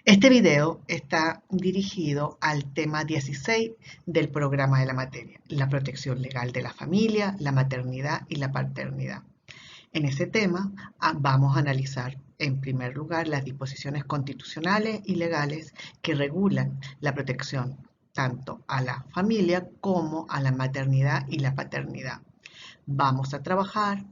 Este video está dirigido al tema 16 del programa de la materia, la protección legal de la familia, la maternidad y la paternidad. En ese tema vamos a analizar en primer lugar las disposiciones constitucionales y legales que regulan la protección tanto a la familia como a la maternidad y la paternidad. Vamos a trabajar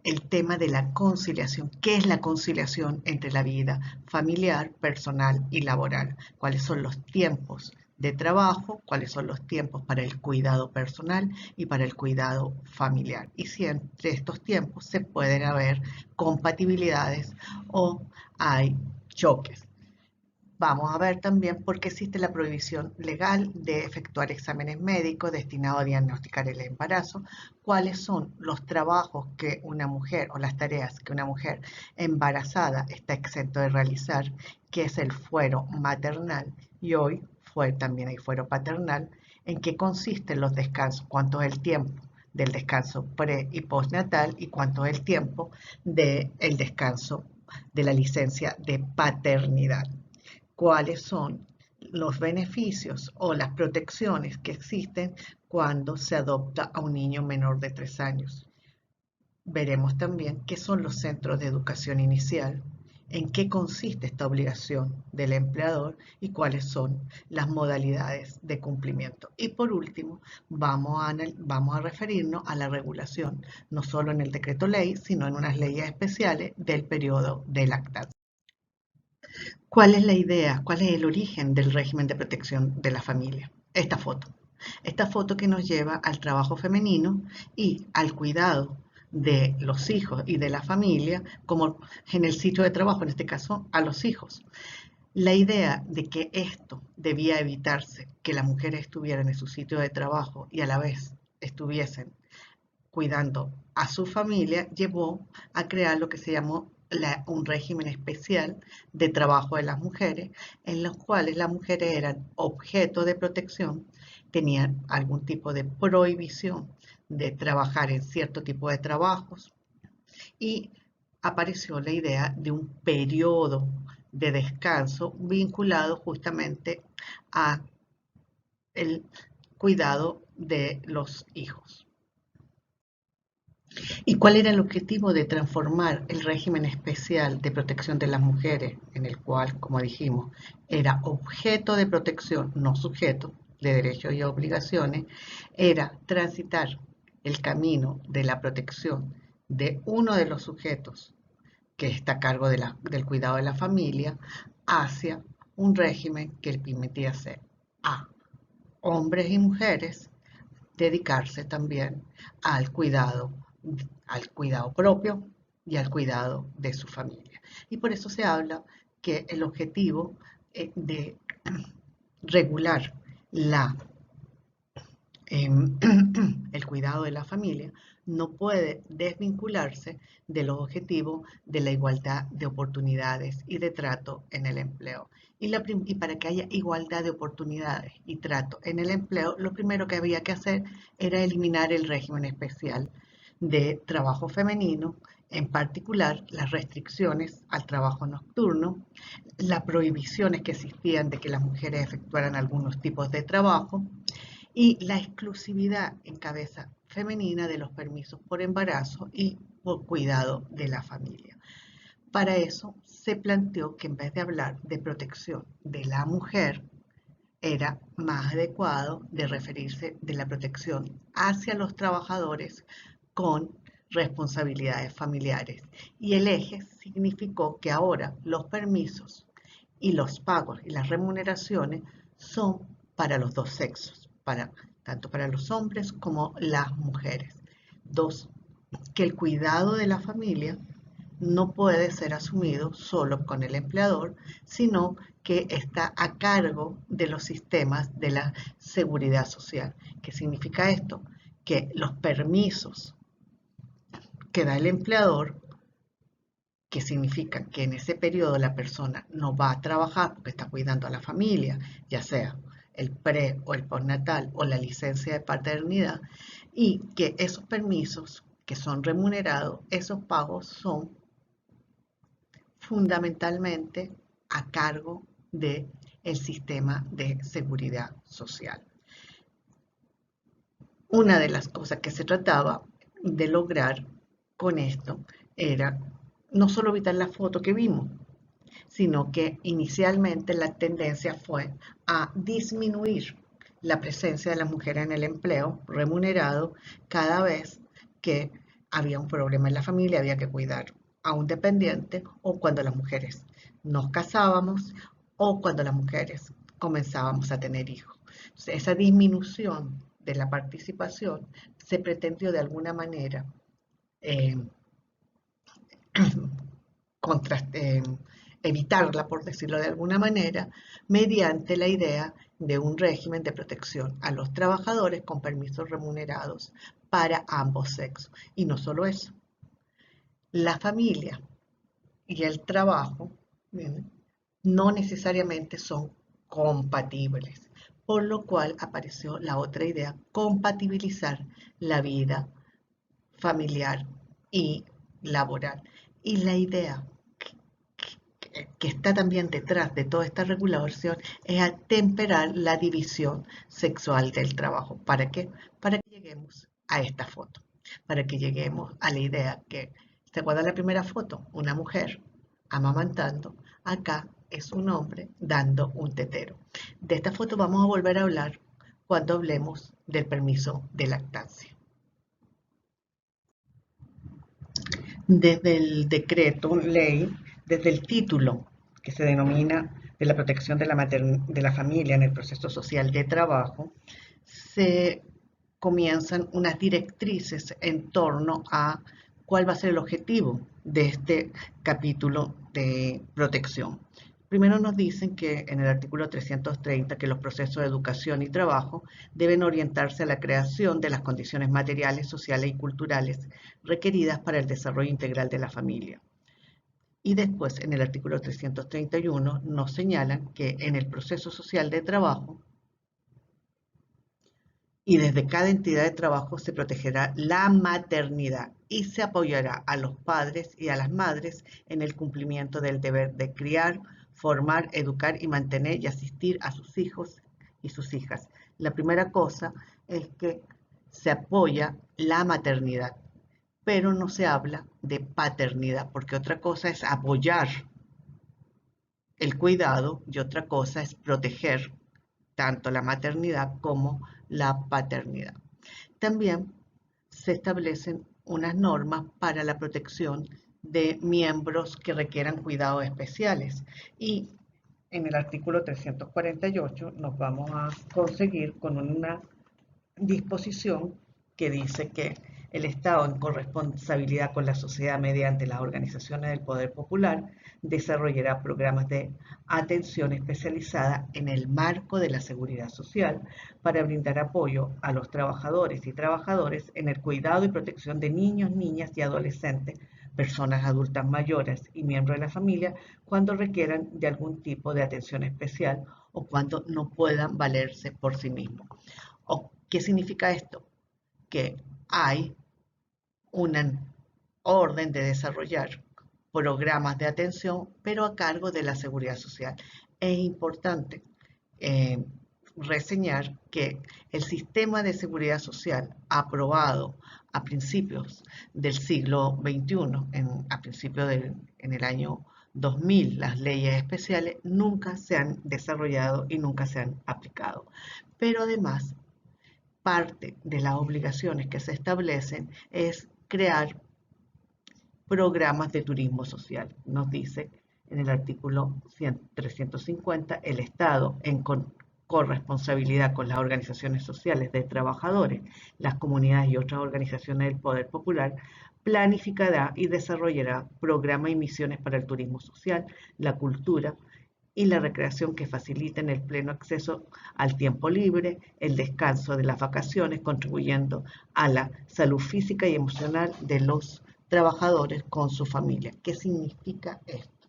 el tema de la conciliación. ¿Qué es la conciliación entre la vida familiar, personal y laboral? ¿Cuáles son los tiempos de trabajo? ¿Cuáles son los tiempos para el cuidado personal y para el cuidado familiar? Y si entre estos tiempos se pueden haber compatibilidades o hay choques. Vamos a ver también por qué existe la prohibición legal de efectuar exámenes médicos destinados a diagnosticar el embarazo, cuáles son los trabajos que una mujer o las tareas que una mujer embarazada está exento de realizar, qué es el fuero maternal y hoy también hay fuero paternal, en qué consisten los descansos, cuánto es el tiempo del descanso pre y postnatal y cuánto es el tiempo del descanso de la licencia de paternidad, cuáles son los beneficios o las protecciones que existen cuando se adopta a un niño menor de 3 años. Veremos también qué son los centros de educación inicial, en qué consiste esta obligación del empleador y cuáles son las modalidades de cumplimiento. Y por último, vamos a referirnos a la regulación, no solo en el decreto ley, sino en unas leyes especiales del periodo de lactancia. ¿Cuál es la idea? ¿Cuál es el origen del régimen de protección de la familia? Esta foto que nos lleva al trabajo femenino y al cuidado de los hijos y de la familia, como en el sitio de trabajo, en este caso, a los hijos. La idea de que esto debía evitarse, que las mujeres estuvieran en su sitio de trabajo y a la vez estuviesen cuidando a su familia, llevó a crear lo que se llamó un régimen especial de trabajo de las mujeres, en los cuales las mujeres eran objeto de protección, tenían algún tipo de prohibición de trabajar en cierto tipo de trabajos y apareció la idea de un periodo de descanso vinculado justamente a el cuidado de los hijos. ¿Y cuál era el objetivo de transformar el régimen especial de protección de las mujeres, en el cual, como dijimos, era objeto de protección, no sujeto de derechos y obligaciones? Era transitar el camino de la protección de uno de los sujetos que está a cargo del cuidado de la familia hacia un régimen que le permitía hacer a hombres y mujeres dedicarse también al cuidado propio y al cuidado de su familia. Y por eso se habla que el objetivo de regular la, el cuidado de la familia no puede desvincularse de los objetivos de la igualdad de oportunidades y de trato en el empleo. Y para que haya igualdad de oportunidades y trato en el empleo, lo primero que había que hacer era eliminar el régimen especial de trabajo femenino, en particular las restricciones al trabajo nocturno, las prohibiciones que existían de que las mujeres efectuaran algunos tipos de trabajo, y la exclusividad en cabeza femenina de los permisos por embarazo y por cuidado de la familia. Para eso se planteó que en vez de hablar de protección de la mujer, era más adecuado de referirse de la protección hacia los trabajadores con responsabilidades familiares. Y el eje significó que ahora los permisos y los pagos y las remuneraciones son para los dos sexos, tanto para los hombres como las mujeres. Dos, que el cuidado de la familia no puede ser asumido solo con el empleador, sino que está a cargo de los sistemas de la seguridad social. ¿Qué significa esto? Que los permisos que da el empleador, que significa que en ese periodo la persona no va a trabajar porque está cuidando a la familia, ya sea el pre o el postnatal o la licencia de paternidad, y que esos permisos que son remunerados, esos pagos son fundamentalmente a cargo del sistema de seguridad social. Una de las cosas que se trataba de lograr con esto era no solo evitar la foto que vimos, sino que inicialmente la tendencia fue a disminuir la presencia de las mujeres en el empleo remunerado cada vez que había un problema en la familia, había que cuidar a un dependiente, o cuando las mujeres nos casábamos, o cuando las mujeres comenzábamos a tener hijos. Entonces, esa disminución de la participación se pretendió de alguna manera eh, evitarla, por decirlo de alguna manera, mediante la idea de un régimen de protección a los trabajadores con permisos remunerados para ambos sexos. Y no solo eso, la familia y el trabajo, ¿bien?, no necesariamente son compatibles, por lo cual apareció la otra idea: compatibilizar la vida familiar y laboral. Y la idea que está también detrás de toda esta regulación es atemperar la división sexual del trabajo. ¿Para qué? Para que lleguemos a esta foto, para que lleguemos a la idea que, ¿se acuerdan la primera foto? Una mujer amamantando. Acá es un hombre dando un tetero. De esta foto vamos a volver a hablar cuando hablemos del permiso de lactancia. Desde el decreto ley, desde el título que se denomina de la protección de la familia en el proceso social de trabajo, se comienzan unas directrices en torno a cuál va a ser el objetivo de este capítulo de protección. Primero nos dicen que en el artículo 330 que los procesos de educación y trabajo deben orientarse a la creación de las condiciones materiales, sociales y culturales requeridas para el desarrollo integral de la familia. Y después, en el artículo 331, nos señalan que en el proceso social de trabajo y desde cada entidad de trabajo se protegerá la maternidad y se apoyará a los padres y a las madres en el cumplimiento del deber de criar, formar, educar y mantener y asistir a sus hijos y sus hijas. La primera cosa es que se apoya la maternidad, pero no se habla de paternidad, porque otra cosa es apoyar el cuidado y otra cosa es proteger tanto la maternidad como la paternidad. También se establecen unas normas para la protección de miembros que requieran cuidados especiales, y en el artículo 348 nos vamos a conseguir con una disposición que dice que el Estado, en corresponsabilidad con la sociedad mediante las organizaciones del poder popular, desarrollará programas de atención especializada en el marco de la seguridad social para brindar apoyo a los trabajadores y trabajadoras en el cuidado y protección de niños, niñas y adolescentes, personas adultas mayores y miembros de la familia cuando requieran de algún tipo de atención especial o cuando no puedan valerse por sí mismos. ¿Qué significa esto? Que hay una orden de desarrollar programas de atención, pero a cargo de la seguridad social. Es importante reseñar que el sistema de seguridad social aprobado a principios del siglo XXI, en el año 2000, las leyes especiales nunca se han desarrollado y nunca se han aplicado. Pero además, parte de las obligaciones que se establecen es crear programas de turismo social. Nos dice en el artículo 350, el Estado, en corresponsabilidad con las organizaciones sociales de trabajadores, las comunidades y otras organizaciones del poder popular, planificará y desarrollará programas y misiones para el turismo social, la cultura y la recreación que faciliten el pleno acceso al tiempo libre, el descanso de las vacaciones, contribuyendo a la salud física y emocional de los trabajadores con su familia. ¿Qué significa esto?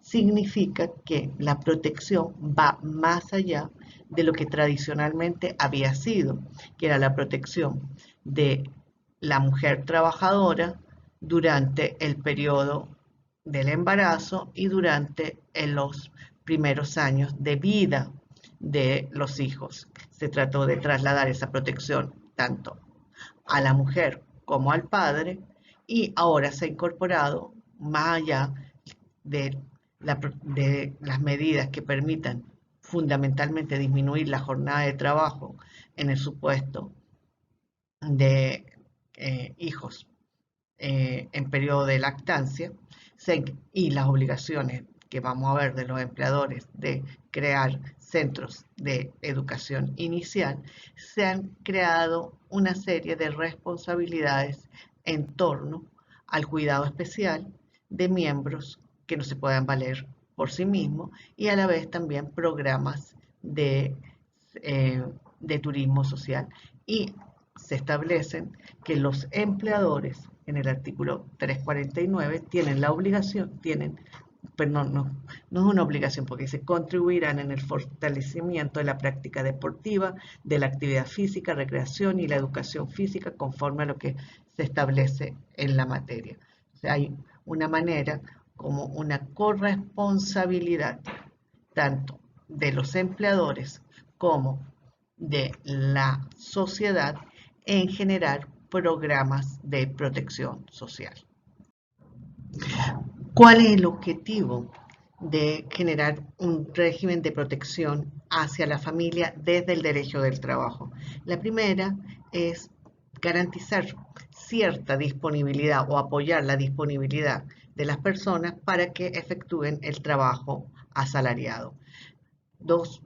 Significa que la protección va más allá de lo que tradicionalmente había sido, que era la protección de la mujer trabajadora durante el periodo del embarazo y durante los primeros años de vida de los hijos. Se trató de trasladar esa protección tanto a la mujer como al padre y ahora se ha incorporado más allá de, de las medidas que permitan fundamentalmente disminuir la jornada de trabajo en el supuesto de hijos en periodo de lactancia y las obligaciones que vamos a ver de los empleadores de crear centros de educación inicial, se han creado una serie de responsabilidades en torno al cuidado especial de miembros que no se puedan valer por sí mismos y a la vez también programas eh, de turismo social. Y se establecen que los empleadores en el artículo 349 tienen la obligación, pero no es una obligación porque se contribuirán en el fortalecimiento de la práctica deportiva, de la actividad física, recreación y la educación física conforme a lo que se establece en la materia. O sea, hay una manera como una corresponsabilidad tanto de los empleadores como de la sociedad en generar programas de protección social. ¿Cuál es el objetivo de generar un régimen de protección hacia la familia desde el derecho del trabajo? La primera es garantizar cierta disponibilidad o apoyar la disponibilidad de las personas para que efectúen el trabajo asalariado. Dos,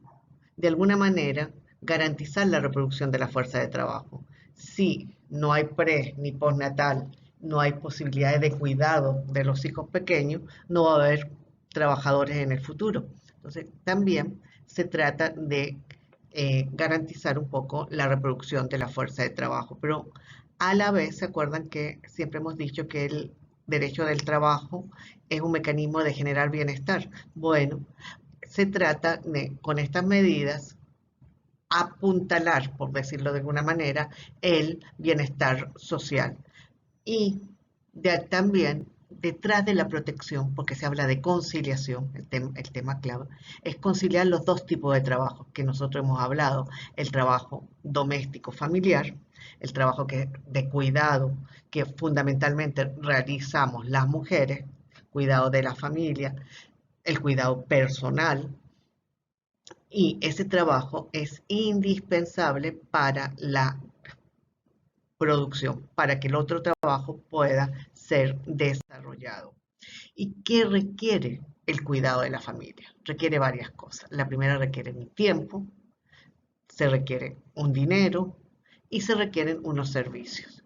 de alguna manera, garantizar la reproducción de la fuerza de trabajo. Si no hay pre ni postnatal, no hay posibilidades de cuidado de los hijos pequeños, no va a haber trabajadores en el futuro. Entonces, también se trata de garantizar un poco la reproducción de la fuerza de trabajo, pero a la vez se acuerdan que siempre hemos dicho que el derecho del trabajo es un mecanismo de generar bienestar. Bueno, se trata de, con estas medidas, apuntalar, por decirlo de alguna manera, el bienestar social. Y también detrás de la protección, porque se habla de conciliación, el tema clave, es conciliar los dos tipos de trabajo que nosotros hemos hablado, el trabajo doméstico familiar, el trabajo de cuidado que fundamentalmente realizamos las mujeres, cuidado de la familia, el cuidado personal, y ese trabajo es indispensable para la producción, para que el otro trabajo pueda ser desarrollado. ¿Y qué requiere el cuidado de la familia? Requiere varias cosas. La primera requiere un tiempo, se requiere un dinero y se requieren unos servicios.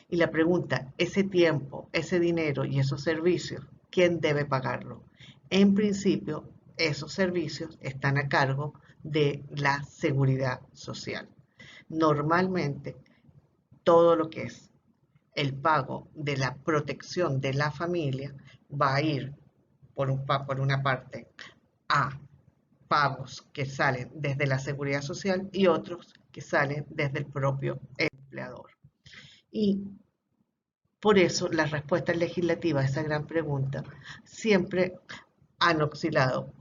Y la pregunta, ese tiempo, ese dinero y esos servicios, ¿quién debe pagarlo? En principio, esos servicios están a cargo de la seguridad social. Normalmente, todo lo que es el pago de la protección de la familia va a ir por una parte a pagos que salen desde la seguridad social y otros que salen desde el propio empleador. Y por eso las respuestas legislativas a esa gran pregunta siempre han oscilado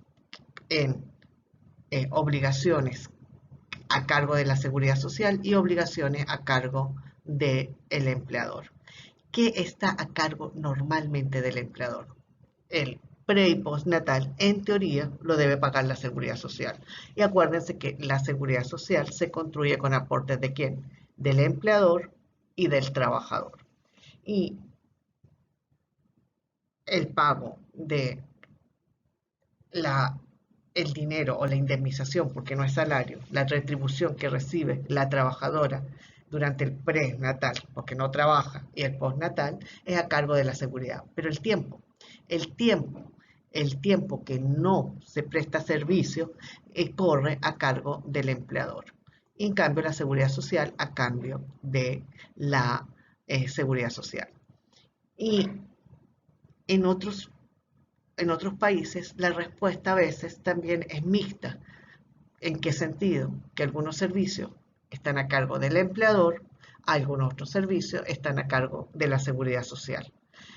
en obligaciones a cargo de la seguridad social y obligaciones a cargo del empleador. ¿Qué está a cargo normalmente del empleador? El pre y postnatal, en teoría, lo debe pagar la seguridad social. Y acuérdense que la seguridad social se construye con aportes de quién? Del empleador y del trabajador. Y el pago de el dinero o la indemnización, porque no es salario, la retribución que recibe la trabajadora durante el prenatal, porque no trabaja, y el postnatal, es a cargo de la seguridad. Pero el tiempo, el tiempo que no se presta servicio, corre a cargo del empleador. Y en cambio, la seguridad social a cambio de la seguridad social. Y en otros países la respuesta a veces también es mixta. ¿En qué sentido? Que algunos servicios están a cargo del empleador, algunos otros servicios están a cargo de la seguridad social.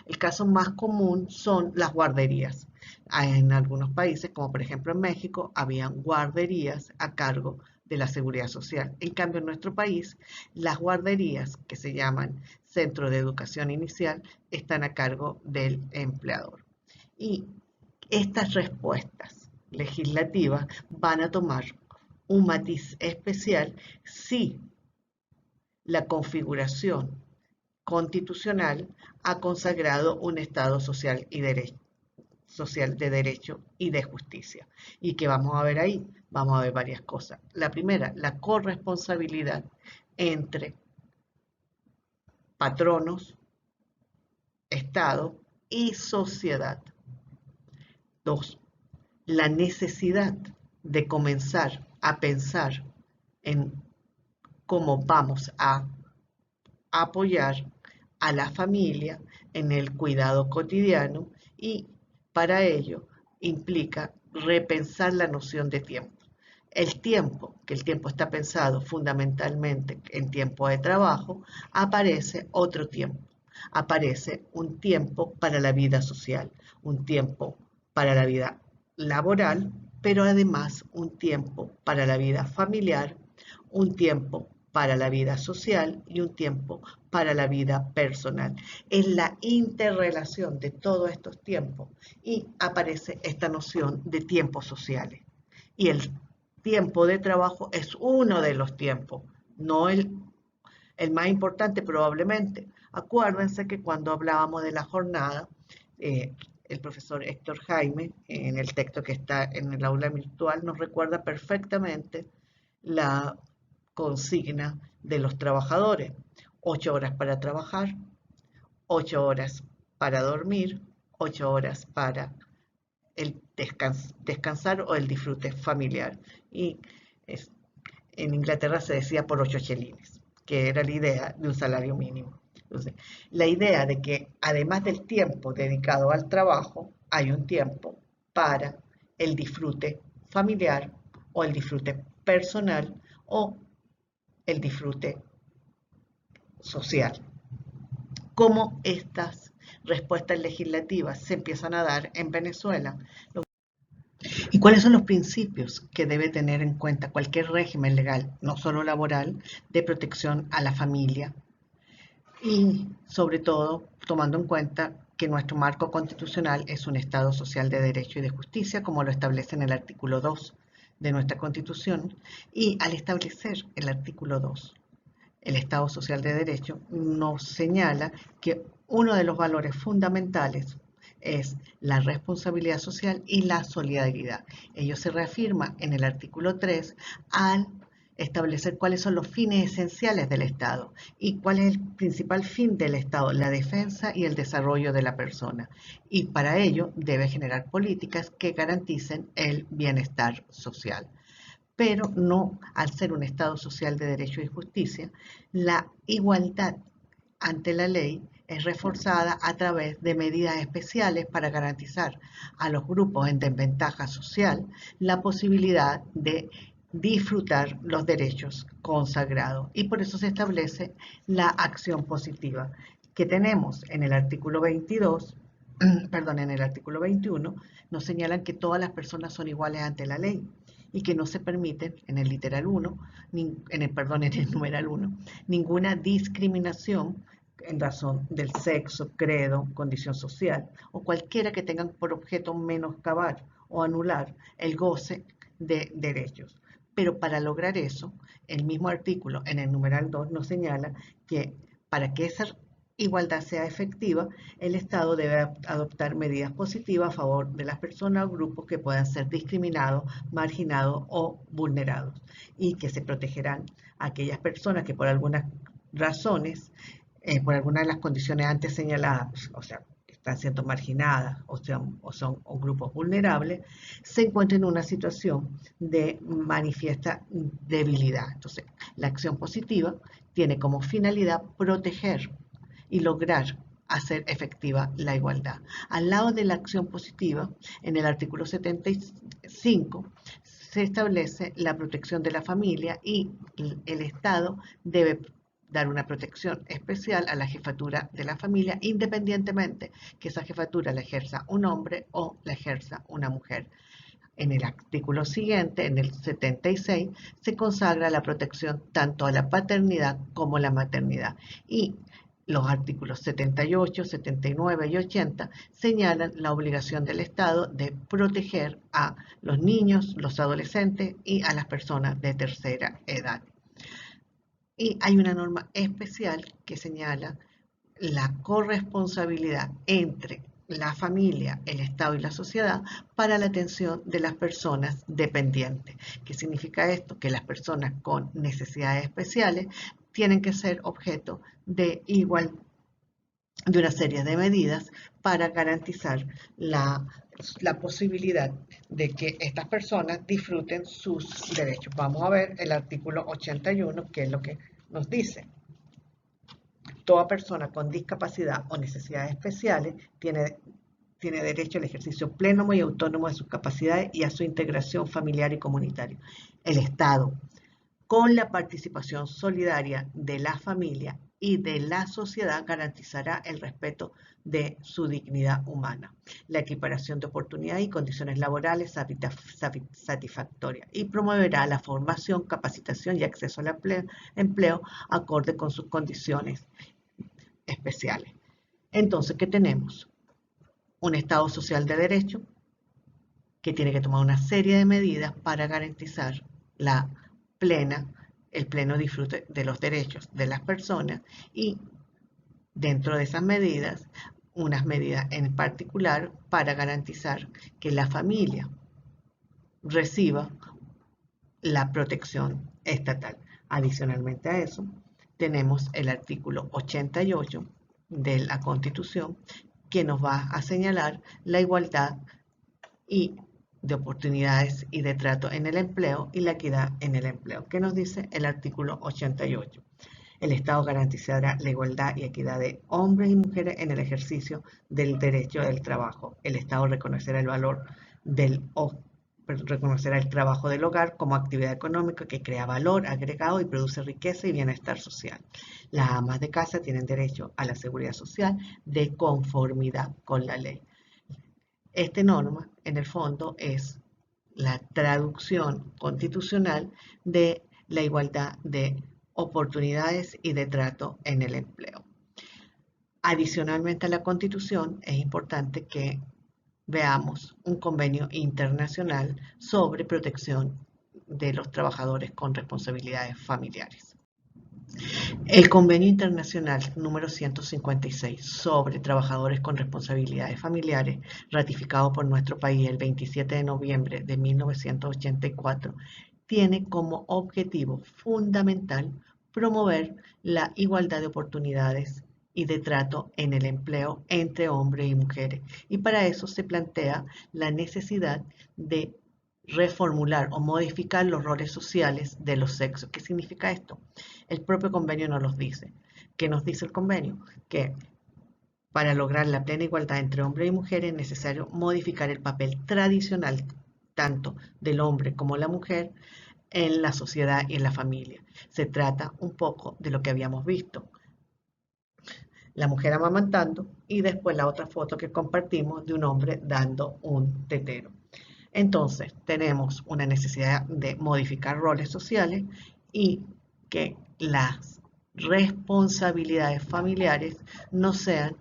El caso más común son las guarderías. En algunos países, como por ejemplo en México, habían guarderías a cargo de la seguridad social. En cambio, en nuestro país, las guarderías, que se llaman Centro de Educación Inicial, están a cargo del empleador. Y estas respuestas legislativas van a tomar un matiz especial si la configuración constitucional ha consagrado un Estado social de derecho y de justicia. ¿Y qué vamos a ver ahí? Vamos a ver varias cosas. La primera, la corresponsabilidad entre patronos, Estado y sociedad. Dos, la necesidad de comenzar a pensar en cómo vamos a apoyar a la familia en el cuidado cotidiano y para ello implica repensar la noción de tiempo. Que el tiempo está pensado fundamentalmente en tiempo de trabajo, aparece otro tiempo. Aparece un tiempo para la vida social, un tiempo para la vida laboral, pero además un tiempo para la vida familiar, un tiempo para la vida social y un tiempo para la vida personal. Es la interrelación de todos estos tiempos y aparece esta noción de tiempos sociales. Y el tiempo de trabajo es uno de los tiempos, no el más importante probablemente. Acuérdense que cuando hablábamos de la jornada, el profesor Héctor Jaime, en el texto que está en el aula virtual, nos recuerda perfectamente la consigna de los trabajadores. 8 horas para trabajar, 8 horas para dormir, 8 horas para el descansar o el disfrute familiar. Y en Inglaterra se decía por 8 chelines, que era la idea de un salario mínimo. Entonces, la idea de que además del tiempo dedicado al trabajo, hay un tiempo para el disfrute familiar o el disfrute personal o el disfrute social. ¿Cómo estas respuestas legislativas se empiezan a dar en Venezuela? ¿Y cuáles son los principios que debe tener en cuenta cualquier régimen legal, no solo laboral, de protección a la familia? Y sobre todo, tomando en cuenta que nuestro marco constitucional es un Estado social de derecho y de justicia, como lo establece en el artículo 2 de nuestra Constitución, y al establecer el artículo 2, el Estado social de derecho, nos señala que uno de los valores fundamentales es la responsabilidad social y la solidaridad. Ello se reafirma en el artículo 3 al establecer cuáles son los fines esenciales del Estado y cuál es el principal fin del Estado, la defensa y el desarrollo de la persona. Y para ello debe generar políticas que garanticen el bienestar social. Pero no, al ser un Estado social de derecho y justicia, la igualdad ante la ley es reforzada a través de medidas especiales para garantizar a los grupos en desventaja social la posibilidad de disfrutar los derechos consagrados. Y por eso se establece la acción positiva que tenemos en el artículo 22, perdón, en el artículo 21, nos señalan que todas las personas son iguales ante la ley y que no se permite en el literal 1, en el numeral 1, ninguna discriminación en razón del sexo, credo, condición social o cualquiera que tengan por objeto menoscabar o anular el goce de derechos. Pero para lograr eso, el mismo artículo en el numeral 2 nos señala que para que esa igualdad sea efectiva, el Estado debe adoptar medidas positivas a favor de las personas o grupos que puedan ser discriminados, marginados o vulnerados y que se protegerán a aquellas personas que por algunas razones, por alguna de las condiciones antes señaladas, o sea, están siendo marginadas o son grupos vulnerables, se encuentran en una situación de manifiesta debilidad. Entonces, la acción positiva tiene como finalidad proteger y lograr hacer efectiva la igualdad. Al lado de la acción positiva, en el artículo 75, se establece la protección de la familia y el Estado debe dar una protección especial a la jefatura de la familia, independientemente que esa jefatura la ejerza un hombre o la ejerza una mujer. En el artículo siguiente, en el 76, se consagra la protección tanto a la paternidad como a la maternidad. Y los artículos 78, 79 y 80 señalan la obligación del Estado de proteger a los niños, los adolescentes y a las personas de tercera edad. Y hay una norma especial que señala la corresponsabilidad entre la familia, el Estado y la sociedad para la atención de las personas dependientes. ¿Qué significa esto? Que las personas con necesidades especiales tienen que ser objeto de una serie de medidas para garantizar la posibilidad de que estas personas disfruten sus derechos. Vamos a ver el artículo 81, que es lo que nos dice. Toda persona con discapacidad o necesidades especiales tiene derecho al ejercicio pleno y autónomo de sus capacidades y a su integración familiar y comunitaria. El Estado, con la participación solidaria de la familia y de la sociedad, garantizará el respeto de su dignidad humana, la equiparación de oportunidades y condiciones laborales satisfactorias y promoverá la formación, capacitación y acceso al empleo acorde con sus condiciones especiales. Entonces, ¿qué tenemos? Un Estado social de derecho que tiene que tomar una serie de medidas para garantizar el pleno disfrute de los derechos de las personas y dentro de esas medidas, unas medidas en particular para garantizar que la familia reciba la protección estatal. Adicionalmente a eso, tenemos el artículo 88 de la Constitución que nos va a señalar la igualdad y de oportunidades y de trato en el empleo y la equidad en el empleo. ¿Qué nos dice el artículo 88? El Estado garantizará la igualdad y equidad de hombres y mujeres en el ejercicio del derecho del trabajo. El Estado reconocerá el trabajo del hogar como actividad económica que crea valor agregado y produce riqueza y bienestar social. Las amas de casa tienen derecho a la seguridad social de conformidad con la ley. Esta norma, en el fondo, es la traducción constitucional de la igualdad de oportunidades y de trato en el empleo. Adicionalmente a la Constitución, es importante que veamos un convenio internacional sobre protección de los trabajadores con responsabilidades familiares. El Convenio Internacional número 156 sobre trabajadores con responsabilidades familiares, ratificado por nuestro país el 27 de noviembre de 1984, tiene como objetivo fundamental promover la igualdad de oportunidades y de trato en el empleo entre hombres y mujeres. Y para eso se plantea la necesidad de reformular o modificar los roles sociales de los sexos. ¿Qué significa esto? El propio convenio nos los dice. ¿Qué nos dice el convenio? Que para lograr la plena igualdad entre hombres y mujeres es necesario modificar el papel tradicional tanto del hombre como la mujer en la sociedad y en la familia. Se trata un poco de lo que habíamos visto. La mujer amamantando y después la otra foto que compartimos de un hombre dando un tetero. Entonces, tenemos una necesidad de modificar roles sociales y que las responsabilidades familiares no sean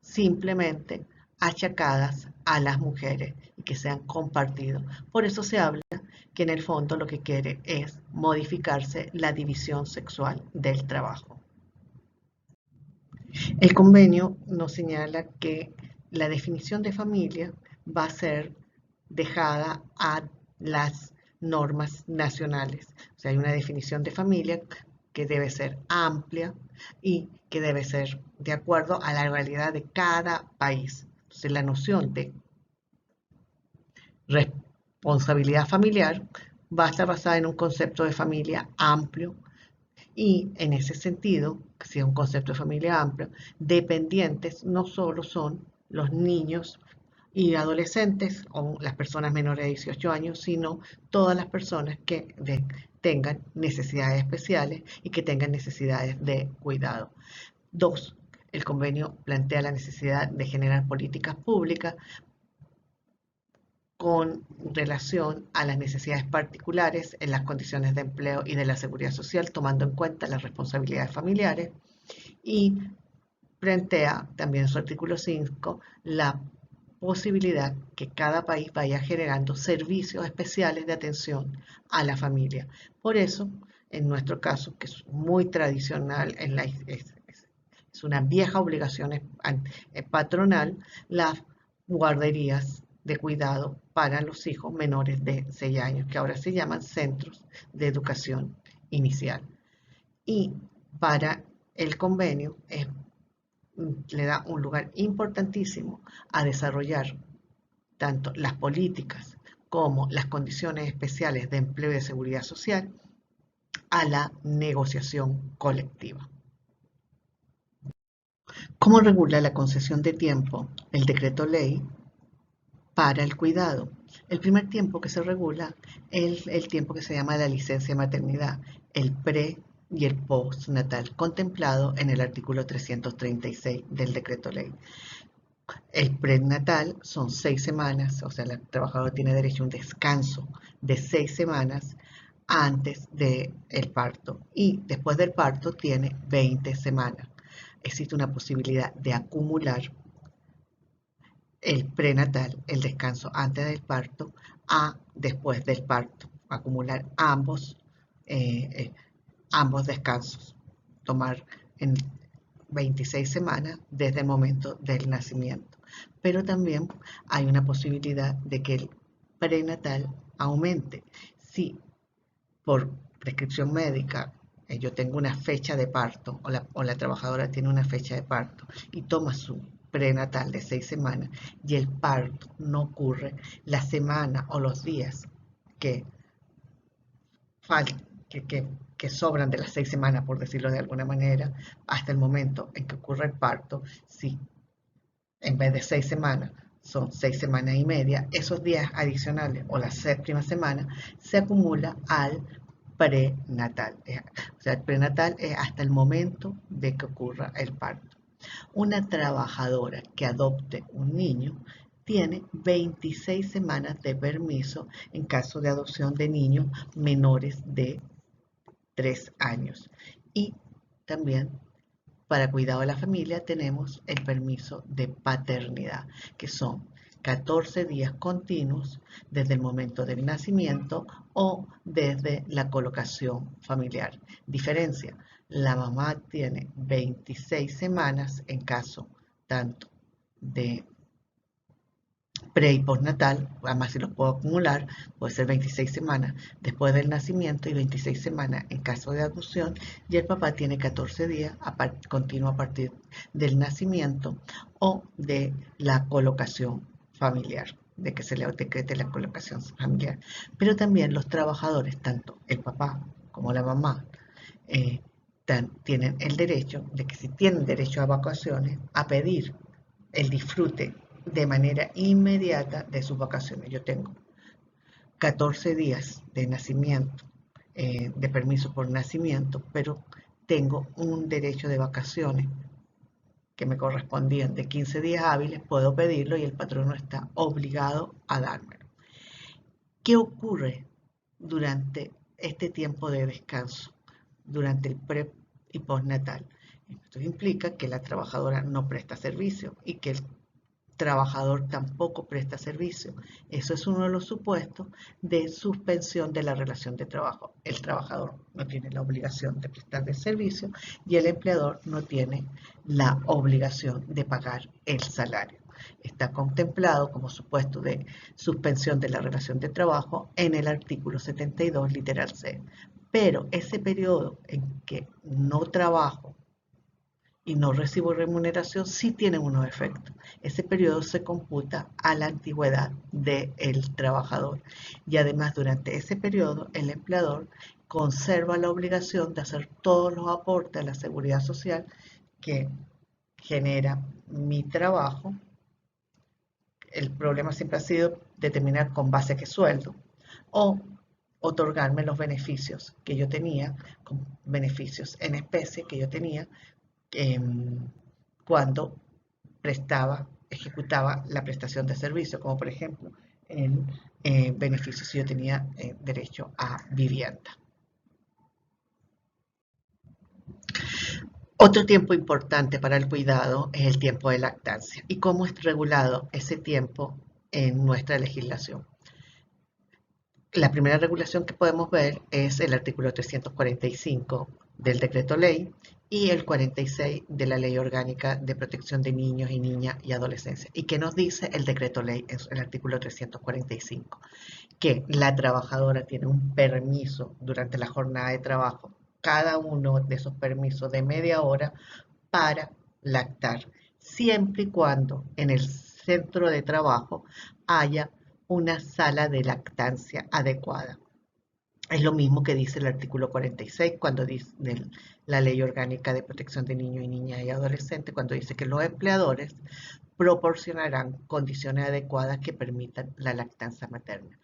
simplemente achacadas a las mujeres y que sean compartidos. Por eso se habla que en el fondo lo que quiere es modificarse la división sexual del trabajo. El convenio nos señala que la definición de familia va a ser dejada a las normas nacionales. O sea, hay una definición de familia que debe ser amplia y que debe ser de acuerdo a la realidad de cada país. Entonces, la noción de responsabilidad familiar va a estar basada en un concepto de familia amplio y en ese sentido, si es un concepto de familia amplio, dependientes no solo son los niños y adolescentes o las personas menores de 18 años, sino todas las personas que tengan necesidades especiales y que tengan necesidades de cuidado. 2. El convenio plantea la necesidad de generar políticas públicas con relación a las necesidades particulares en las condiciones de empleo y de la seguridad social, tomando en cuenta las responsabilidades familiares, y plantea también en su artículo 5 la posibilidad que cada país vaya generando servicios especiales de atención a la familia. Por eso, en nuestro caso, que es muy tradicional, es una vieja obligación patronal, las guarderías de cuidado para los hijos menores de 6 años, que ahora se llaman centros de educación inicial. Y para el convenio le da un lugar importantísimo a desarrollar tanto las políticas como las condiciones especiales de empleo y de seguridad social a la negociación colectiva. ¿Cómo regula la concesión de tiempo el decreto ley para el cuidado? El primer tiempo que se regula es el tiempo que se llama la licencia de maternidad, el pre y el postnatal, contemplado en el artículo 336 del decreto ley. El prenatal son 6 semanas, o sea, el trabajador tiene derecho a un descanso de 6 semanas antes del parto, y después del parto tiene 20 semanas. Existe una posibilidad de acumular el prenatal, el descanso antes del parto, a después del parto, acumular ambos descansos, tomar en 26 semanas desde el momento del nacimiento. Pero también hay una posibilidad de que el prenatal aumente. Si por prescripción médica yo tengo una fecha de parto o la trabajadora tiene una fecha de parto y toma su prenatal de 6 semanas y el parto no ocurre la semana o los días que faltan, que sobran de las 6 semanas, por decirlo de alguna manera, hasta el momento en que ocurre el parto, si en vez de 6 semanas son 6 semanas y media, esos días adicionales o la séptima semana se acumula al prenatal. O sea, el prenatal es hasta el momento de que ocurra el parto. Una trabajadora que adopte un niño tiene 26 semanas de permiso en caso de adopción de niños menores de 3 años. Y también para cuidado de la familia tenemos el permiso de paternidad, que son 14 días continuos desde el momento del nacimiento o desde la colocación familiar. Diferencia, la mamá tiene 26 semanas en caso tanto de pre y postnatal, además si los puedo acumular, puede ser 26 semanas después del nacimiento y 26 semanas en caso de adopción, y el papá tiene 14 días continuo a partir del nacimiento o de la colocación familiar, de que se le decrete la colocación familiar. Pero también los trabajadores, tanto el papá como la mamá, tienen el derecho de que si tienen derecho a vacaciones, a pedir el disfrute de manera inmediata de sus vacaciones. Yo tengo 14 días de nacimiento, de permiso por nacimiento, pero tengo un derecho de vacaciones que me correspondían de 15 días hábiles, puedo pedirlo y el patrono está obligado a dármelo. ¿Qué ocurre durante este tiempo de descanso, durante el pre y postnatal? Esto implica que la trabajadora no presta servicio y que el trabajador tampoco presta servicio. Eso es uno de los supuestos de suspensión de la relación de trabajo. El trabajador no tiene la obligación de prestar el servicio y el empleador no tiene la obligación de pagar el salario. Está contemplado como supuesto de suspensión de la relación de trabajo en el artículo 72, literal C. Pero ese periodo en que no trabajo y no recibo remuneración, sí tienen unos efectos. Ese periodo se computa a la antigüedad del trabajador y además durante ese periodo el empleador conserva la obligación de hacer todos los aportes a la seguridad social que genera mi trabajo el problema siempre ha sido determinar con base a qué sueldo o otorgarme los beneficios que yo tenía, con beneficios en especie que yo tenía cuando ejecutaba la prestación de servicio, como por ejemplo el beneficio si yo tenía derecho a vivienda. Otro tiempo importante para el cuidado es el tiempo de lactancia y cómo es regulado ese tiempo en nuestra legislación. La primera regulación que podemos ver es el artículo 345 del decreto ley y el 46 de la Ley Orgánica de Protección de Niños y Niñas y Adolescencia. ¿Y qué nos dice el decreto ley en el artículo 345? Que la trabajadora tiene un permiso durante la jornada de trabajo, cada uno de esos permisos de media hora para lactar, siempre y cuando en el centro de trabajo haya una sala de lactancia adecuada. Es lo mismo que dice el artículo 46 cuando dice de la Ley Orgánica de Protección de Niños y Niñas y Adolescentes, cuando dice que los empleadores proporcionarán condiciones adecuadas que permitan la lactancia materna.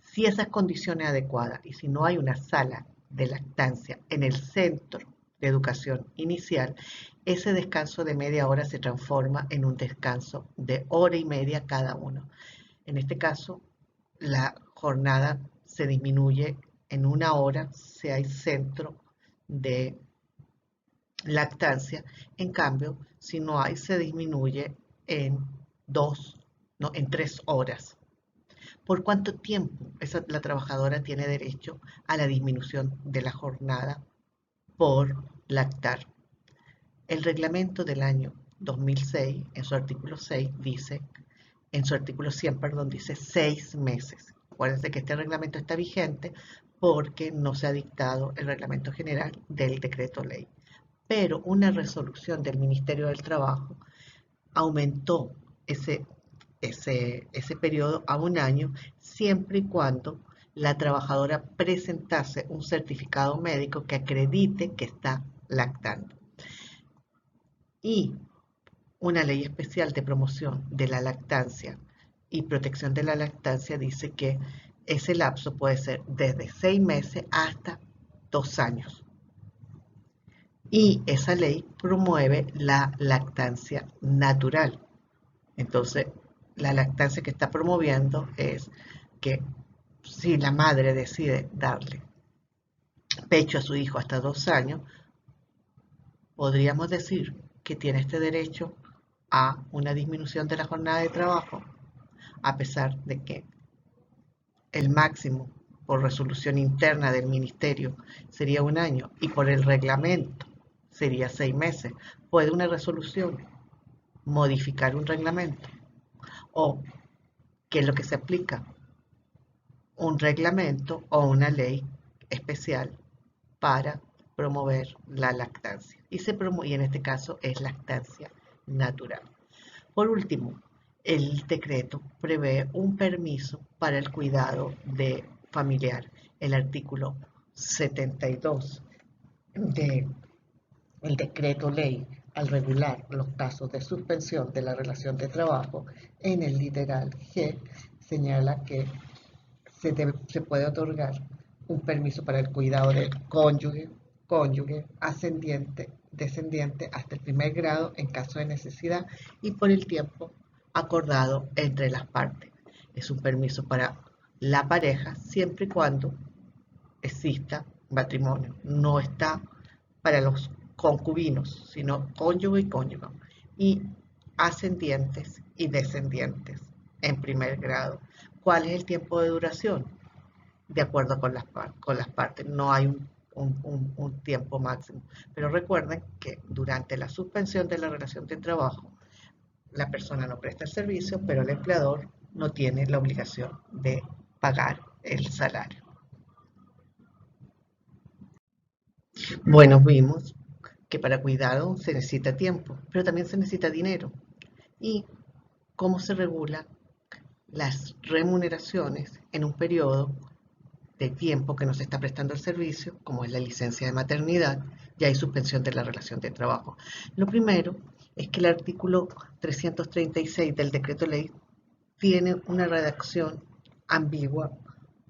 Si esas condiciones adecuadas y si no hay una sala de lactancia en el centro de educación inicial, ese descanso de media hora se transforma en un descanso de hora y media cada uno. En este caso, la jornada se disminuye en una hora si hay centro de lactancia. En cambio, si no hay, se disminuye en en 3 horas. ¿Por cuánto tiempo la trabajadora tiene derecho a la disminución de la jornada por lactar? El reglamento del año 2006, en su artículo 6, dice, en su artículo 100, perdón, dice 6 meses. Acuérdense que este reglamento está vigente porque no se ha dictado el reglamento general del decreto ley. Pero una resolución del Ministerio del Trabajo aumentó ese periodo a un año siempre y cuando la trabajadora presentase un certificado médico que acredite que está lactando. Y una ley especial de promoción de la lactancia y protección de la lactancia dice que ese lapso puede ser desde 6 meses hasta 2 años. Y esa ley promueve la lactancia natural. Entonces, la lactancia que está promoviendo es que si la madre decide darle pecho a su hijo hasta 2 años, podríamos decir que tiene este derecho a una disminución de la jornada de trabajo, a pesar de que el máximo por resolución interna del ministerio sería 1 año y por el reglamento sería 6 meses. ¿Puede una resolución modificar un reglamento? ¿O qué es lo que se aplica? Un reglamento o una ley especial para promover la lactancia. Y en este caso es lactancia natural. Por último, el decreto prevé un permiso para el cuidado familiar. El artículo 72 del decreto ley, al regular los casos de suspensión de la relación de trabajo, en el literal G señala que se puede otorgar un permiso para el cuidado del cónyuge, ascendiente, descendiente hasta el 1er grado en caso de necesidad y por el tiempo acordado entre las partes. Es un permiso para la pareja siempre y cuando exista matrimonio. No está para los concubinos, sino cónyuge y cónyuge. Y ascendientes y descendientes en 1er grado. ¿Cuál es el tiempo de duración? De acuerdo con las partes. No hay un tiempo máximo. Pero recuerden que durante la suspensión de la relación de trabajo, la persona no presta el servicio, pero el empleador no tiene la obligación de pagar el salario. Bueno, vimos que para cuidado se necesita tiempo, pero también se necesita dinero. ¿Y cómo se regulan las remuneraciones en un periodo de tiempo que no se está prestando el servicio, como es la licencia de maternidad, y hay suspensión de la relación de trabajo? Lo primero es que el artículo 336 del decreto ley tiene una redacción ambigua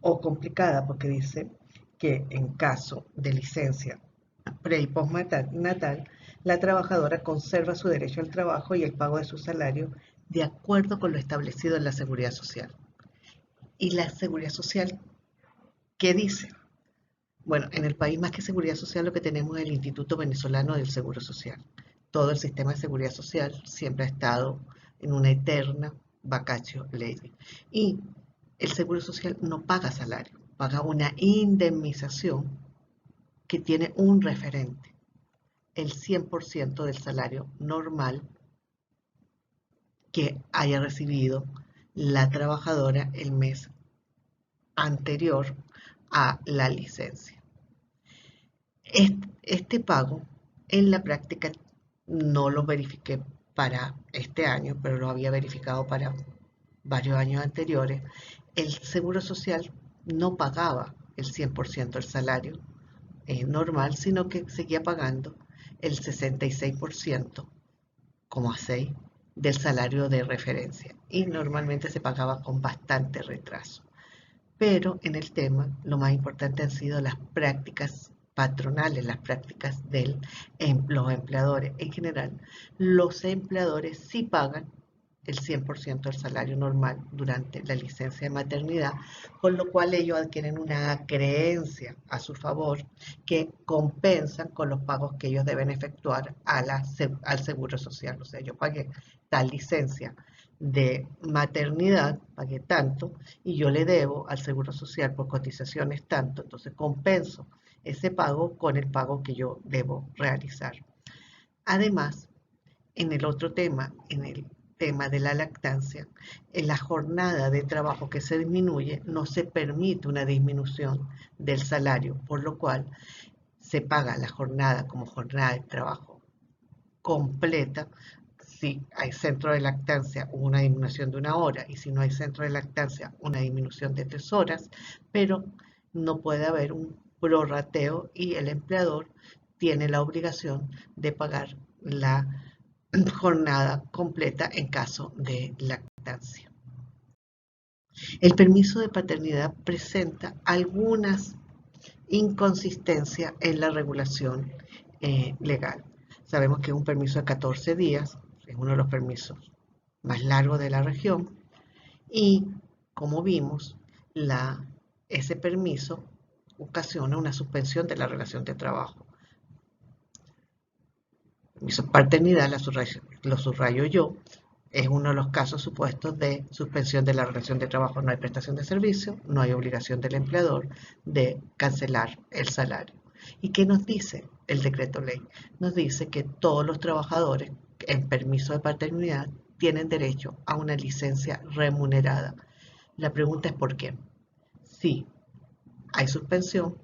o complicada porque dice que en caso de licencia pre y postnatal, la trabajadora conserva su derecho al trabajo y el pago de su salario de acuerdo con lo establecido en la Seguridad Social. ¿Y la Seguridad Social qué dice? Bueno, en el país más que Seguridad Social lo que tenemos es el Instituto Venezolano del Seguro Social. Todo el sistema de seguridad social siempre ha estado en una eterna vacatio legis. Y el Seguro Social no paga salario, paga una indemnización que tiene un referente, el 100% del salario normal que haya recibido la trabajadora el mes anterior a la licencia. Este pago en la práctica no lo verifiqué para este año, pero lo había verificado para varios años anteriores. El Seguro Social no pagaba el 100% del salario normal, sino que seguía pagando el 66,6% del salario de referencia y normalmente se pagaba con bastante retraso. Pero en el tema, lo más importante han sido las prácticas patronales, las prácticas de los empleadores. En general, los empleadores sí pagan el 100% del salario normal durante la licencia de maternidad, con lo cual ellos adquieren una creencia a su favor que compensan con los pagos que ellos deben efectuar al Seguro Social. O sea, yo pagué tal licencia de maternidad, pagué tanto, y yo le debo al Seguro Social por cotizaciones tanto, entonces compenso ese pago con el pago que yo debo realizar. Además, en el otro tema, en el tema de la lactancia, en la jornada de trabajo que se disminuye, no se permite una disminución del salario, por lo cual se paga la jornada como jornada de trabajo completa. Si hay centro de lactancia, una disminución de 1 hora, y si no hay centro de lactancia, una disminución de 3 horas, pero no puede haber un prorrateo y el empleador tiene la obligación de pagar la jornada completa en caso de lactancia. El permiso de paternidad presenta algunas inconsistencias en la regulación legal. Sabemos que es un permiso de 14 días, es uno de los permisos más largos de la región y, como vimos, ese permiso ocasiona una suspensión de la relación de trabajo. Permiso de paternidad, lo subrayo yo, es uno de los casos supuestos de suspensión de la relación de trabajo. No hay prestación de servicio, no hay obligación del empleador de cancelar el salario. ¿Y qué nos dice el decreto ley? Nos dice que todos los trabajadores en permiso de paternidad tienen derecho a una licencia remunerada. La pregunta es ¿por qué? Si hay suspensión,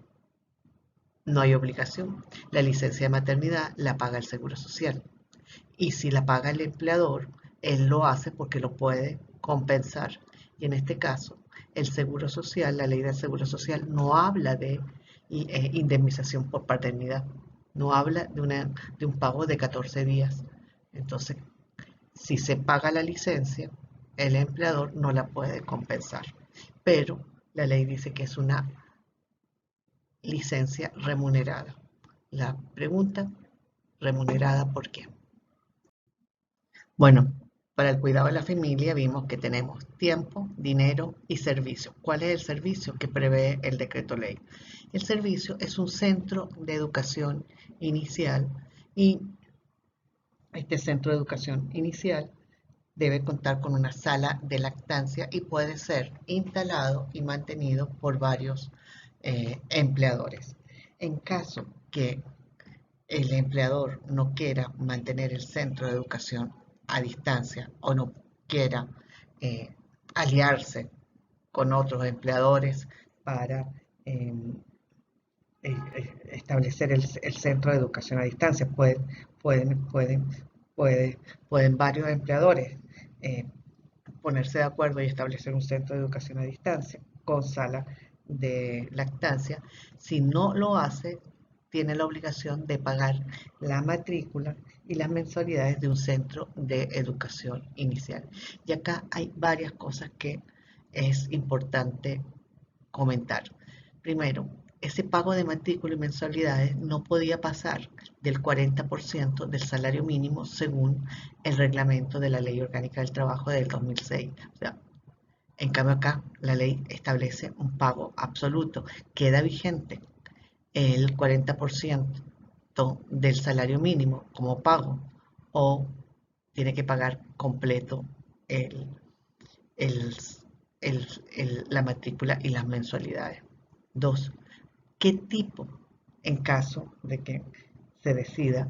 no hay obligación. La licencia de maternidad la paga el Seguro Social. Y si la paga el empleador, él lo hace porque lo puede compensar. Y en este caso, el Seguro Social, la ley del Seguro Social, no habla de indemnización por paternidad, no habla de un pago de 14 días. Entonces, si se paga la licencia, el empleador no la puede compensar. Pero la ley dice que es una licencia remunerada. La pregunta, ¿remunerada por qué? Bueno, para el cuidado de la familia vimos que tenemos tiempo, dinero y servicio. ¿Cuál es el servicio que prevé el decreto ley? El servicio es un centro de educación inicial y este centro de educación inicial debe contar con una sala de lactancia y puede ser instalado y mantenido por varios empleadores. En caso que el empleador no quiera mantener el centro de educación a distancia o no quiera eh, aliarse con otros empleadores para establecer el centro de educación a distancia. Pueden, pueden, pueden varios empleadores eh, ponerse de acuerdo y establecer un centro de educación a distancia con sala de lactancia. Si no lo hace, tiene la obligación de pagar la matrícula y las mensualidades de un centro de educación inicial. Y acá hay varias cosas que es importante comentar. Primero, ese pago de matrícula y mensualidades no podía pasar del 40% del salario mínimo según el reglamento de la Ley Orgánica del Trabajo del 2006. O sea, en cambio acá la ley establece un pago absoluto. Queda vigente el 40% del salario mínimo como pago o tiene que pagar completo el, el, la matrícula y las mensualidades. Dos, ¿qué tipo, en caso de que se decida,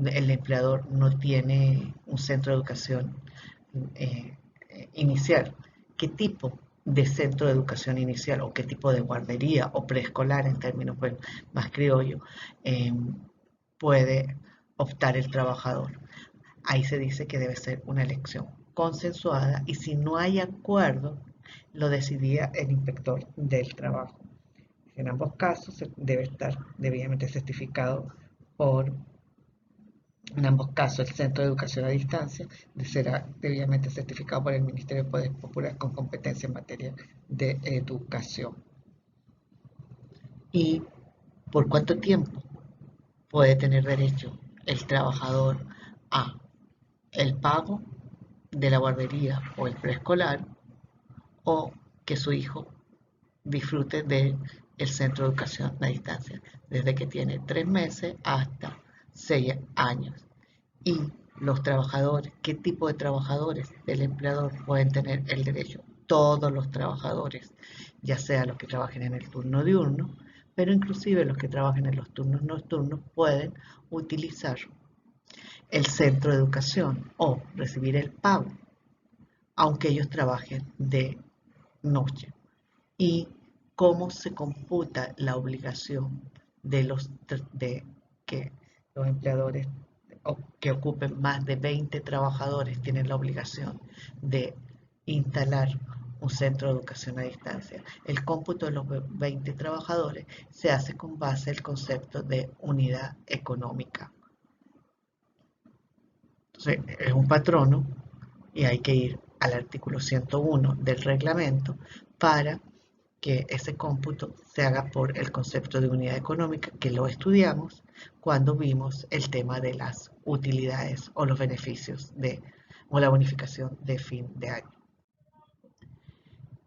el empleador no tiene un centro de educación eh, inicial, qué tipo de centro de educación inicial o qué tipo de guardería o preescolar en términos más criollos puede optar el trabajador? Ahí se dice que debe ser una elección consensuada y si no hay acuerdo, lo decidía el inspector del trabajo. En ambos casos debe estar debidamente certificado por, en ambos casos, el Centro de Educación a Distancia será debidamente certificado por el Ministerio de Poder Popular con competencia en materia de educación. ¿Y por cuánto tiempo puede tener derecho el trabajador a el pago de la guardería o el preescolar o que su hijo disfrute del centro de educación a distancia, desde que tiene 3 meses hasta 6 años? Y los trabajadores, ¿qué tipo de trabajadores del empleador pueden tener el derecho? Todos los trabajadores, ya sea los que trabajen en el turno diurno, pero inclusive los que trabajen en los turnos nocturnos pueden utilizar el centro de educación o recibir el pago, aunque ellos trabajen de noche. Y cómo se computa la obligación de que los empleadores que ocupen más de 20 trabajadores tienen la obligación de instalar un centro de educación a distancia. El cómputo de los 20 trabajadores se hace con base al concepto de unidad económica. Entonces, es un patrono y hay que ir al artículo 101 del reglamento para que ese cómputo se haga por el concepto de unidad económica que lo estudiamos cuando vimos el tema de las utilidades o los beneficios o la bonificación de fin de año.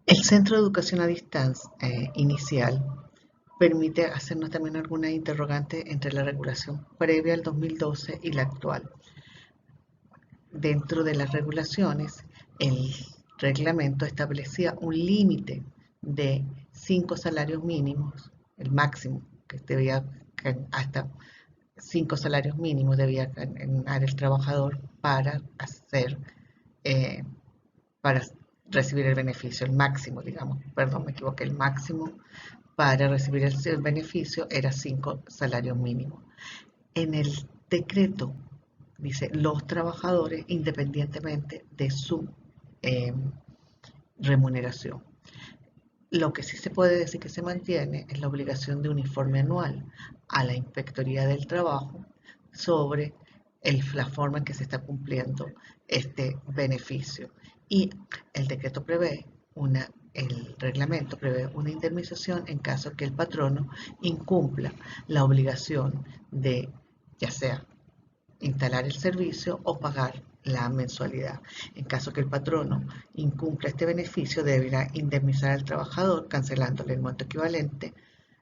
El Centro de Educación a Distancia inicial permite hacernos también algunas interrogantes entre la regulación previa al 2012 y la actual. Dentro de las regulaciones, el reglamento establecía un límite de 5 salarios mínimos, el máximo que debía, hasta 5 salarios mínimos debía ganar el trabajador para eh, para recibir el beneficio, el máximo, digamos, perdón, me equivoqué, el máximo para recibir el beneficio era 5 salarios mínimos. En el decreto dice los trabajadores independientemente de su eh, remuneración. Lo que sí se puede decir que se mantiene es la obligación de uniforme anual a la Inspectoría del Trabajo sobre la forma en que se está cumpliendo este beneficio. Y el decreto prevé el reglamento prevé una indemnización en caso que el patrono incumpla la obligación de, ya sea instalar el servicio o pagar la mensualidad. En caso que el patrono incumpla este beneficio, deberá indemnizar al trabajador cancelándole el monto equivalente,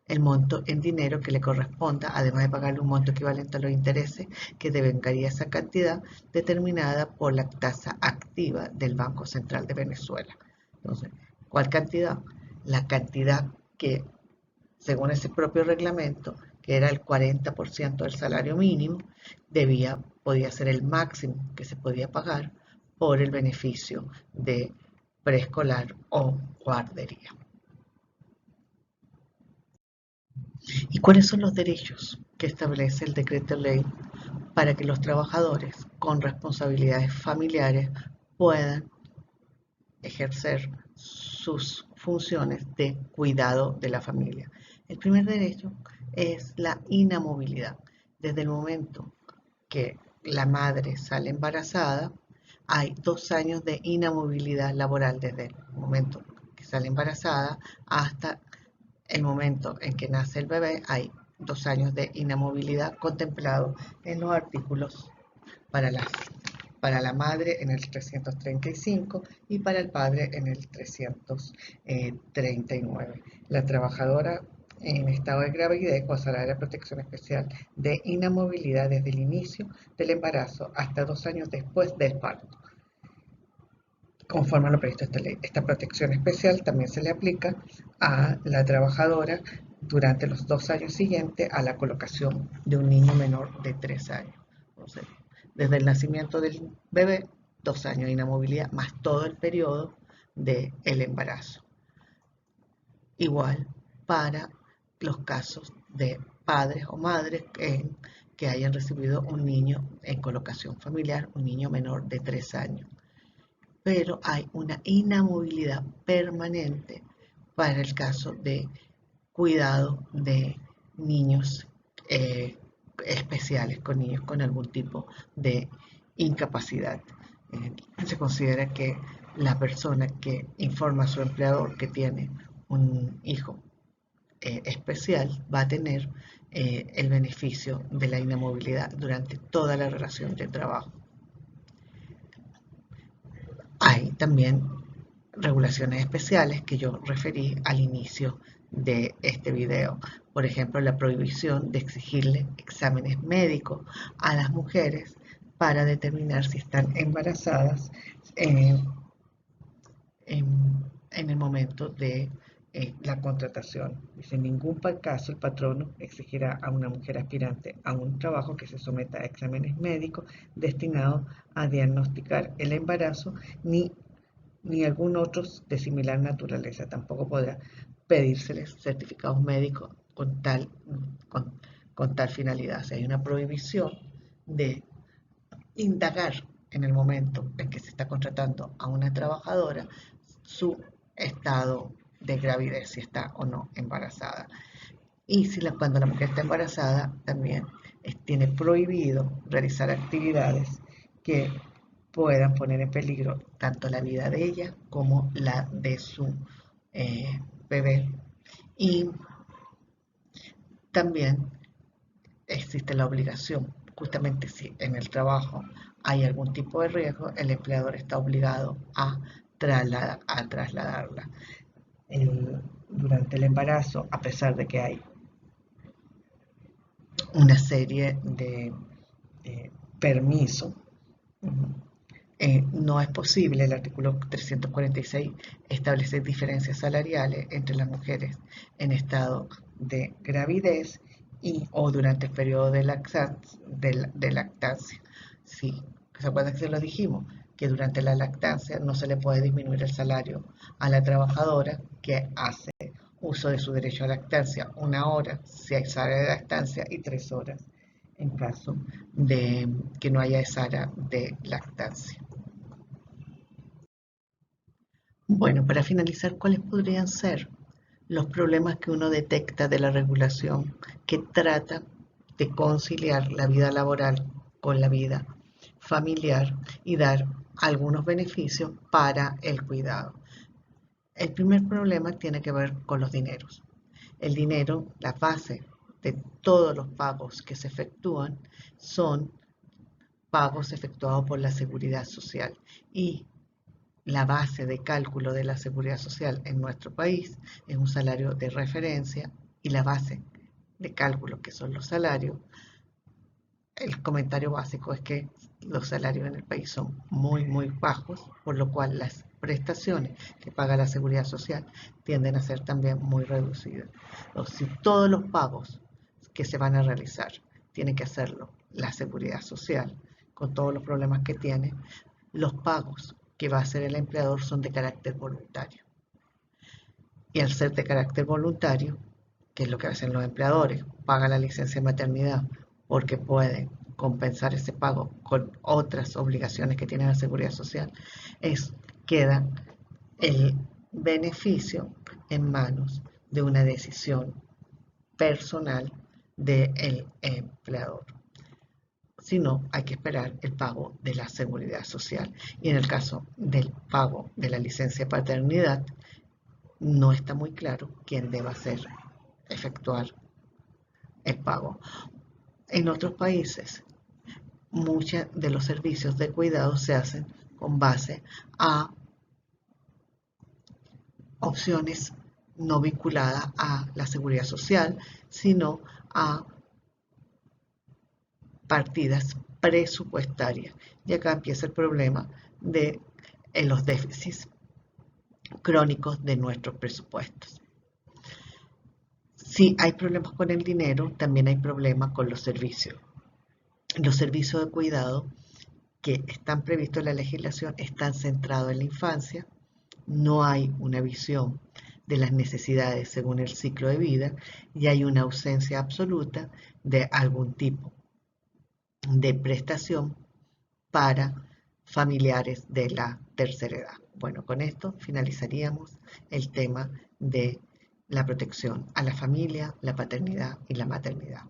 el monto en dinero que le corresponda, además de pagarle un monto equivalente a los intereses que devengaría esa cantidad determinada por la tasa activa del Banco Central de Venezuela. Entonces, ¿cuál cantidad? La cantidad que, según ese propio reglamento, que era el 40% del salario mínimo, podía ser el máximo que se podía pagar por el beneficio de preescolar o guardería. ¿Y cuáles son los derechos que establece el decreto ley para que los trabajadores con responsabilidades familiares puedan ejercer sus funciones de cuidado de la familia? El primer derecho es la inamovilidad. Desde el momento que la madre sale embarazada, hay 2 años de inamovilidad laboral desde el momento que sale embarazada hasta el momento en que nace el bebé. Hay 2 años de inamovilidad contemplado en los artículos para para la madre en el 335 y para el padre en el 339. La trabajadora en estado de gravidez gozará de la protección especial de inamovilidad desde el inicio del embarazo hasta 2 años después del parto. Conforme a lo previsto esta ley, esta protección especial también se le aplica a la trabajadora durante los 2 años siguientes a la colocación de un niño menor de 3 años. Entonces, desde el nacimiento del bebé, 2 años de inamovilidad más todo el periodo del embarazo. Igual para los casos de padres o madres que hayan recibido un niño en colocación familiar, un niño menor de 3 años. Pero hay una inamovilidad permanente para el caso de cuidado de niños especiales, con niños con algún tipo de incapacidad. Se considera que la persona que informa a su empleador que tiene un hijo especial va a tener el beneficio de la inamovilidad durante toda la relación de trabajo. Hay también regulaciones especiales que yo referí al inicio de este video. Por ejemplo, la prohibición de exigirle exámenes médicos a las mujeres para determinar si están embarazadas en el momento de la contratación. Dice, en ningún caso el patrono exigirá a una mujer aspirante a un trabajo que se someta a exámenes médicos destinados a diagnosticar el embarazo ni algún otro de similar naturaleza. Tampoco podrá pedírseles certificados médicos con tal finalidad. O sea, hay una prohibición de indagar en el momento en que se está contratando a una trabajadora su estado de gravidez, si está o no embarazada. Y cuando la mujer está embarazada, también tiene prohibido realizar actividades que puedan poner en peligro tanto la vida de ella como la de su bebé. Y también existe la obligación, justamente si en el trabajo hay algún tipo de riesgo, el empleador está obligado a trasladarla. Durante el embarazo, a pesar de que hay una serie de permisos, no es posible, el artículo 346 establece diferencias salariales entre las mujeres en estado de gravidez o durante el periodo de lactancia. Sí, ¿se acuerdan que se lo dijimos? Que durante la lactancia no se le puede disminuir el salario a la trabajadora que hace uso de su derecho a lactancia 1 hora si hay sala de lactancia y 3 horas en caso de que no haya sala de lactancia. Bueno, para finalizar, ¿cuáles podrían ser los problemas que uno detecta de la regulación que trata de conciliar la vida laboral con la vida familiar y dar algunos beneficios para el cuidado? El primer problema tiene que ver con los dineros. El dinero, la base de todos los pagos que se efectúan son pagos efectuados por la Seguridad Social, y la base de cálculo de la Seguridad Social en nuestro país es un salario de referencia, y la base de cálculo que son los salarios, el comentario básico es que los salarios en el país son muy bajos, por lo cual las prestaciones que paga la Seguridad Social tienden a ser también muy reducidas. Entonces, si todos los pagos que se van a realizar tiene que hacerlo la Seguridad Social, con todos los problemas que tiene, los pagos que va a hacer el empleador son de carácter voluntario. Y al ser de carácter voluntario, que es lo que hacen los empleadores, pagan la licencia de maternidad porque pueden compensar ese pago con otras obligaciones que tiene la Seguridad Social, queda el beneficio en manos de una decisión personal del empleador, sino hay que esperar el pago de la seguridad social. Y en el caso del pago de la licencia de paternidad, no está muy claro quién deba efectuar el pago. En otros países, muchos de los servicios de cuidado se hacen con base a opciones no vinculadas a la seguridad social, sino a partidas presupuestarias. Y acá empieza el problema de los déficits crónicos de nuestros presupuestos. Si hay problemas con el dinero, también hay problemas con los servicios. Los servicios de cuidado que están previstos en la legislación están centrados en la infancia, no hay una visión de las necesidades según el ciclo de vida y hay una ausencia absoluta de algún tipo de prestación para familiares de la tercera edad. Bueno, con esto finalizaríamos el tema de la protección a la familia, la paternidad y la maternidad.